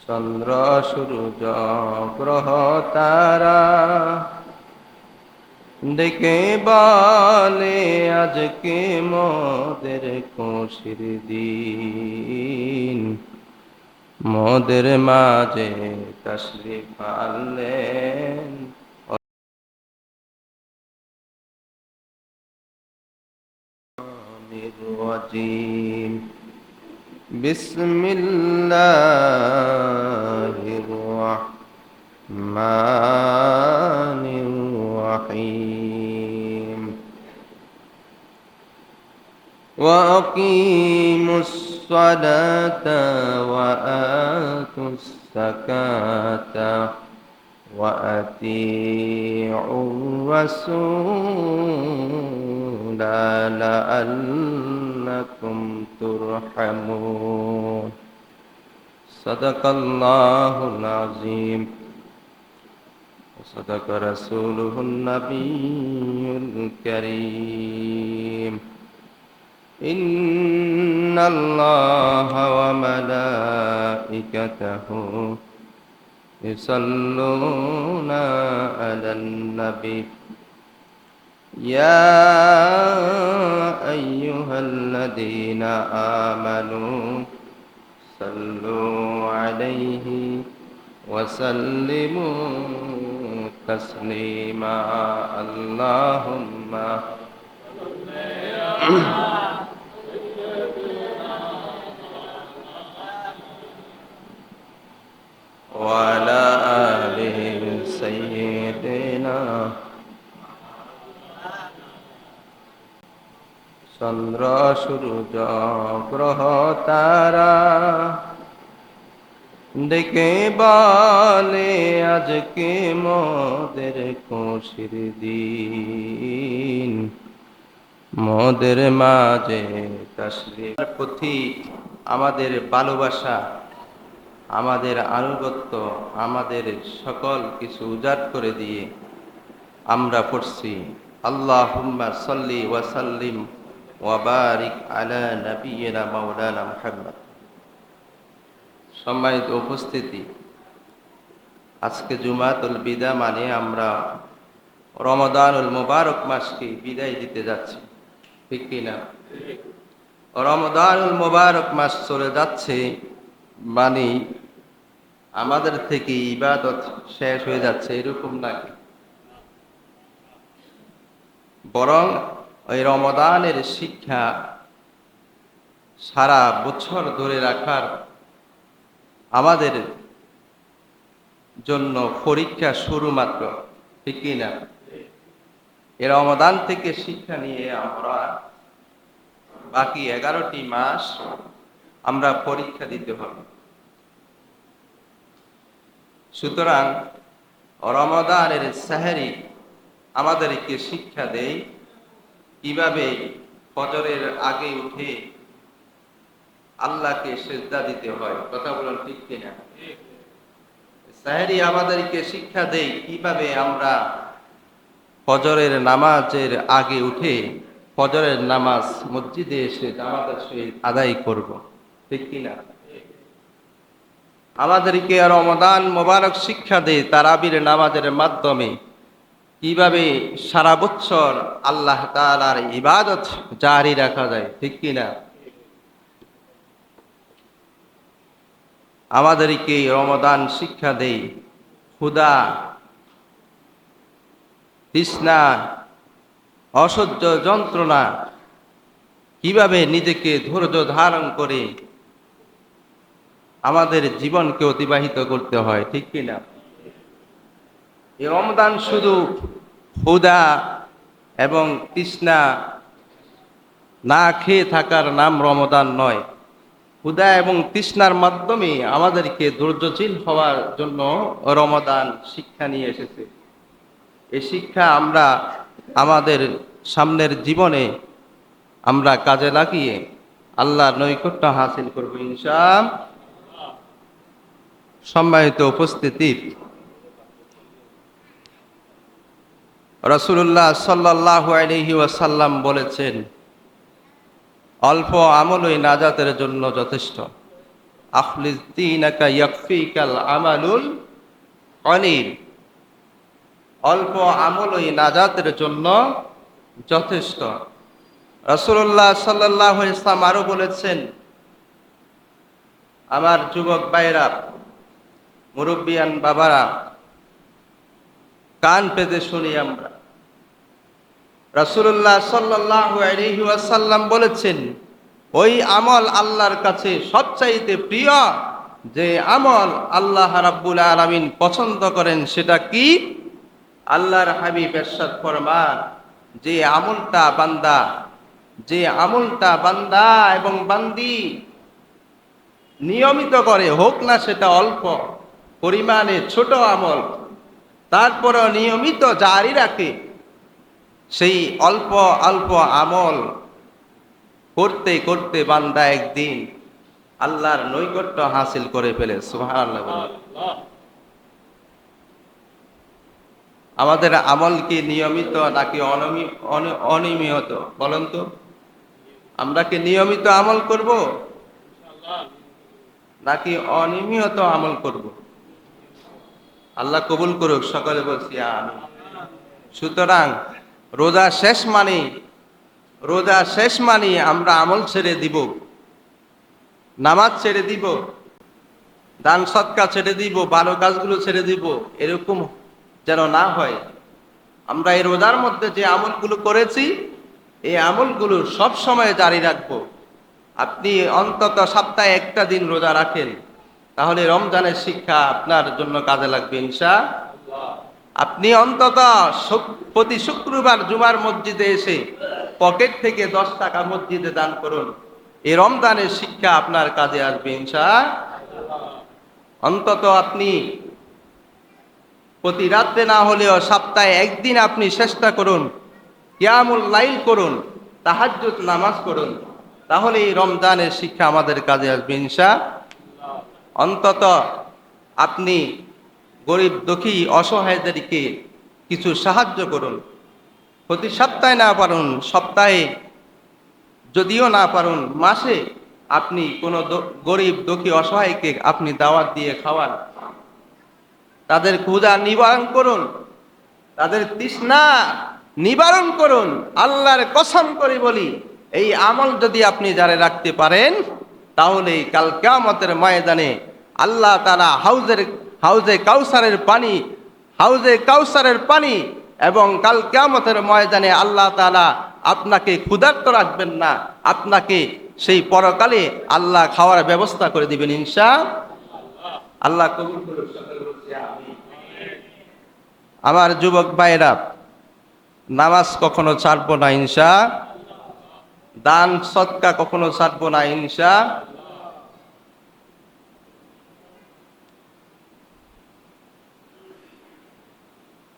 চন্দ্র সূর্য গ্রহ তারা ডেকে বলে আজকে মোদের খুশির দিন। মোদের মাঝে তশরিফ আনলেন রাজিম। বিসমিল্লাহির রহমানির রহিম। وأقيموا الصلاة وآتوا الزكاة وأطيعوا الرسول لعلكم ترحمون صدق الله العظيم وصدق رسوله النبي الكريم إن الله وملائكته يصلون على النبي يا أيها الذين آمنوا صلوا عليه وسلموا تسليما اللهم وعلى آل سيدنا চন্দ্র সূর্য গ্রহ তারা ডেকে বলে আজকে মোদের খুশির দিন। মোদের মাঝে তশরিফ প্রতি আমাদের ভালোবাসা, আমাদের আনুগত্য, আমাদের সকল কিছু উজাড় করে দিয়ে আমরা পড়ছি আল্লাহুম্মা সাল্লি ওয়া সাল্লিম ওয়া বারিক আলা নাবিয়িনা মাওলানা মুহাম্মদ। সম্মানিত উপস্থিতি, আজকে জুমাতুল বিদা মানে আমরা রমাদানুল মুবারক মাসকে বিদায় দিতে যাচ্ছি, ঠিক কিনা? রমাদানুল মুবারক মাস চলে যাচ্ছে মানে আমাদের থেকে ইবাদত শেষ হয়ে যাচ্ছে এরকম নাকি? বরং ওই রমাদানের শিক্ষা সারা বছর ধরে রাখার আমাদের জন্য পরীক্ষা শুরু মাত্র, ঠিক কিনা? এই রমাদান থেকে শিক্ষা নিয়ে আমরা বাকি 11টি মাস আমরা পরীক্ষা দিতে হবে। সুতরাং রমাদানের সেহরি আমাদেরকে শিক্ষা দেয় কিভাবে ফজরের আগে উঠে আল্লাহকে সিজদা দিতে হয়। কথা বলুন, ঠিক কিনা? সেহরি আমাদেরকে শিক্ষা দেয় কিভাবে আমরা ফজরের নামাজের আগে উঠে ফজরের নামাজ মসজিদে এসে জামাতের সহিত আদায় করব, ঠিক কিনা? আমাদেরকে রমাদান মোবারক শিক্ষা দেয় তারাবির নামাজের মাধ্যমে কিভাবে সারা বছর আল্লাহ তাআলার ইবাদত জারি রাখা যায়, ঠিক কিনা? আমাদেরকে রমাদান শিক্ষা দেয় ক্ষুধা, তৃষ্ণা, অসহ্য যন্ত্রণা কিভাবে নিজেকে ধৈর্য ধারণ করে আমাদের জীবনকে অতিবাহিত করতে হয়, ঠিক কিনা? এই রমাদান শুধু ক্ষুধা এবং তৃষ্ণা না খেয়ে থাকার নাম রমাদান নয়। ক্ষুধা এবং তৃষ্ণার মাধ্যমে আমাদেরকে ধৈর্যশীল হওয়ার জন্য রমাদান শিক্ষা নিয়ে এসেছে। এই শিক্ষা আমরা আমাদের সামনের জীবনে আমরা কাজে লাগিয়ে আল্লাহর নৈকট্য হাসিল করব ইনশাআল্লাহ। সম্মানিত উপস্থিতি, রাসূলুল্লাহ সাল্লাল্লাহু আলাইহি ওয়াসাল্লাম বলেছেন, অল্প আমলই নাজাতের জন্য যথেষ্ট। আখলিস দীনাকা ইয়াকফিকাল আমালুল কলিল। অল্প আমলই নাজাতের জন্য যথেষ্ট। রাসূলুল্লাহ সাল্লাল্লাহু আলাইহি ওয়াসাল্লাম আরো বলেছেন, আমার যুবক ভাইরা, মুরব্বিয়ান বাবারা, কান পেতে শুনি আমরা। রাসূলুল্লাহ সাল্লাল্লাহু আলাইহি ওয়াসাল্লাম বলেছেন, ওই আমল আল্লাহর কাছে সবচাইতে প্রিয় যে আমল আল্লাহ রাব্বুল আলামিন পছন্দ করেন, সেটা কি? আল্লাহর হাবিব ইরশাদ ফরমান, যে আমলটা বান্দা এবং বান্দি নিয়মিত করে, হোক না সেটা অল্প পরিমাণে ছোট আমল, তারপরও নিয়মিত জারি রাখে, সেই অল্প অল্প আমল করতে করতে বান্দা একদিন আল্লাহর নৈকট্য হাসিল করে ফেলে। সুবহানাল্লাহ। আমাদের আমল কি নিয়মিত নাকি অনিয়মিত? বলেন তো, আমরা কি নিয়মিত আমল করব নাকি অনিয়মিত আমল করব? আল্লাহ কবুল করুক, সকলে বলছি আমিন। সুতরাং রোজা শেষ মানে আমরা আমল ছেড়ে দিব, নামাজ ছেড়ে দিব, দান সৎকা ছেড়ে দিব, ভালো কাজগুলো ছেড়ে দিব, এরকম যেন না হয়। আমরা এই রোজার মধ্যে যে আমলগুলো করেছি, এই আমলগুলো সব সময় জারি রাখবো। আপনি অন্তত সপ্তাহে একটা দিন রোজা রাখেন, তাহলে রমজানের শিক্ষা আপনার জন্য কাজে লাগবে ইনশাআল্লাহ। আপনি অন্তত প্রতি শুক্রবার জুমার মসজিদে এসে পকেট থেকে 10 টাকা মসজিদে দান করুন, এই রমজানের শিক্ষা আপনার কাজে আসবে ইনশাআল্লাহ। অন্তত আপনি প্রতি রাত্রে না হলেও সপ্তাহে একদিন আপনি চেষ্টা করুন, কিয়ামুল লাইল করুন, তাহাজ্জুদ নামাজ করুন, তাহলে এই রমজানের শিক্ষা আমাদের কাজে আসবে ইনশাআল্লাহ। অন্তত আপনি গরিব দুঃখী অসহায়দেরকে কিছু সাহায্য করুন। প্রতি সপ্তাহে না পারুন, সপ্তাহে যদিও না পারুন, মাসে আপনি কোনো গরিব দুঃখী অসহায়কে আপনি দাওয়াত দিয়ে খাওয়ান, তাদের ক্ষুধা নিবারণ করুন, তাদের তৃষ্ণা নিবারণ করুন। আল্লাহর কসম করে বলি, এই আমল যদি আপনি জারি রাখতে পারেন, তাহলে কাল কিয়ামতের ময়দানে আল্লাহ তাআলা হাউজে কাউসারের পানি এবং কাল কিয়ামতের ময়দানে আল্লাহ তাআলা আপনাকে ক্ষুধার্ত রাখবেন না, আপনাকে সেই পরকালে আল্লাহ খাওয়ার ব্যবস্থা করে দিবেন ইনশাআল্লাহ। আল্লাহ কবুল করুন, সকলে বলছি আমিন। আমার যুবক ভাইরা, নামাজ কখনো ছাড়বো না ইনশাআল্লাহ, দান সদকা কখনো ছাড়বো না ইনশাআল্লাহ।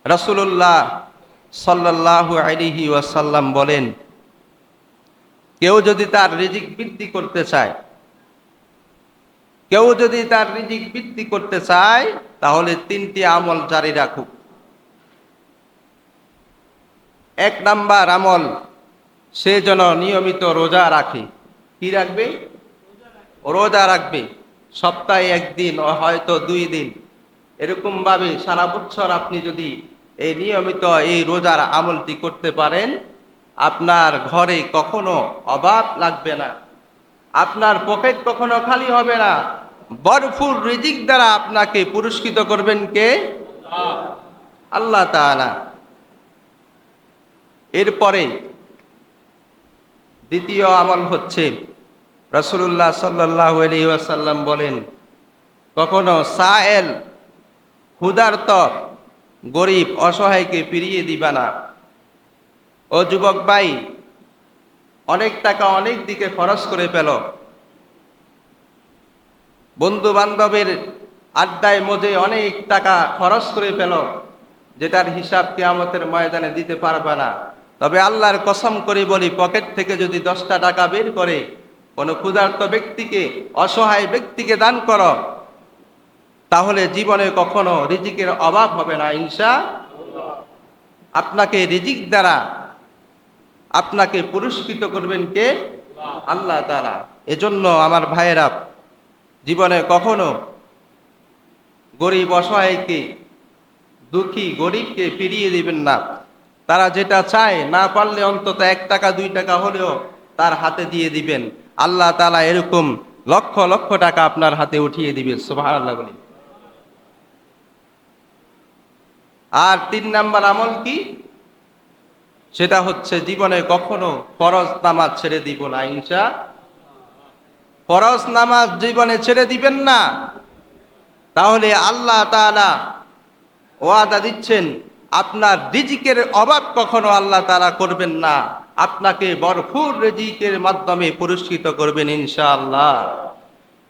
রাসূলুল্লাহ সাল্লাল্লাহু আলাইহি ওয়াসাল্লাম বলেন, কেউ যদি তার রিজিক বৃদ্ধি করতে চায়, তাহলে 3টি আমল জারি রাখুক। 1 নাম্বার আমল, সে যেন নিয়মিত রোজা রাখে। কি রাখবে? রোজা রাখবে। সপ্তাহে 1 দিন, হয়তো 2 দিন, এরকম ভাবে সারা বছর আপনি যদি এই নিয়মিত এই রোজার আমলটি করতে পারেন, আপনার ঘরে কখনো অভাব লাগবে না, আপনার পকেট কখনো খালি হবে না। ভরপুর রিজিক দ্বারা আপনাকে পুরস্কৃত করবেন কে? আল্লাহ তাআলা। এরপরে দ্বিতীয় আমল হচ্ছে, রাসূলুল্লাহ সাল্লাল্লাহু আলাইহি ওয়াসাল্লাম বলেন, কখনো সায়েল ক্ষুধার্ত গরিব অসহায়কে ফিরিয়ে দিবা না। ও যুবক ভাই, অনেক টাকা অনেক দিকে খরচ করে ফেল, বন্ধু বান্ধবের আড্ডায় মজে অনেক টাকা খরচ করে ফেল, যেটার হিসাব কিয়ামতের ময়দানে দিতে পারবে না। তবে আল্লাহর কসম করে বলি, পকেট থেকে যদি 10টা টাকা বের করে কোনো ক্ষুধার্ত ব্যক্তিকে, অসহায় ব্যক্তিকে দান করো, তাহলে জীবনে কখনো রিজিকের অভাব হবে না ইনশাআল্লাহ। আপনাকে রিজিক দ্বারা আপনাকে পুরস্কৃত করবেন কে? আল্লাহ তাআলা। এজন্য আমার ভাইয়েরা, জীবনে কখনো গরিব অসহায়কে, দুঃখী গরিবকে ফিরিয়ে দিবেন না। তারা যেটা চায়, না পারলে অন্তত 1 টাকা 2 টাকা হলেও তার হাতে দিয়ে দিবেন। আল্লাহ তাআলা এরকম লক্ষ লক্ষ টাকা আপনার হাতে উঠিয়ে দিবেন। সুবহানাল্লাহ বলি। আর 3 নাম্বার আমল কি? সেটা হচ্ছে জীবনে কখনো ফরজ নামাজ ছেড়ে দিব না, ফরজ নামাজ জীবনে ছেড়ে দিবেন না। তাহলে আল্লাহ তাআলা ওয়াদা দিচ্ছেন, আপনার রিজিকের অভাব কখনো আল্লাহ তাআলা করবেন না, আপনাকে ভরপুর রিজিকের মাধ্যমে পুরস্কৃত করবেন ইনশাআল্লাহ।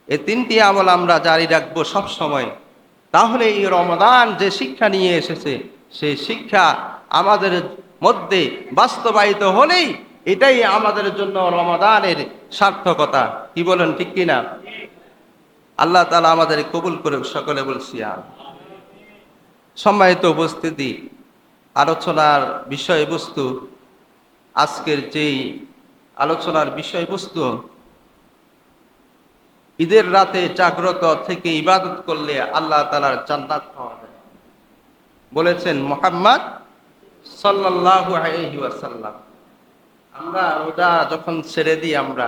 এই 3টি আমল আমরা জারি রাখবো সব সময়। তাহলে এই রমাদান যে শিক্ষা নিয়ে এসেছে, সেই শিক্ষা আমাদের মধ্যে বাস্তবায়িত হলেই এটাই আমাদের জন্য রমাদানের সার্থকতা। কি বলেন, ঠিক কিনা? আল্লাহ তাআলা আমাদের কবুল করে, সকলে বলছি আমিন। সম্মানিত উপস্থিতি, আলোচনার বিষয়বস্তু, আজকের যেই আলোচনার বিষয়বস্তু, ঈদের রাতে জাগ্রত থেকে ইবাদত করলে আল্লাহ তাআলার জান্নাত পাওয়া যায় বলেছেন মুহাম্মদ সাল্লাল্লাহু আলাইহি ওয়াসাল্লাম। আমরা রোজা যখন ছেড়ে দিই, আমরা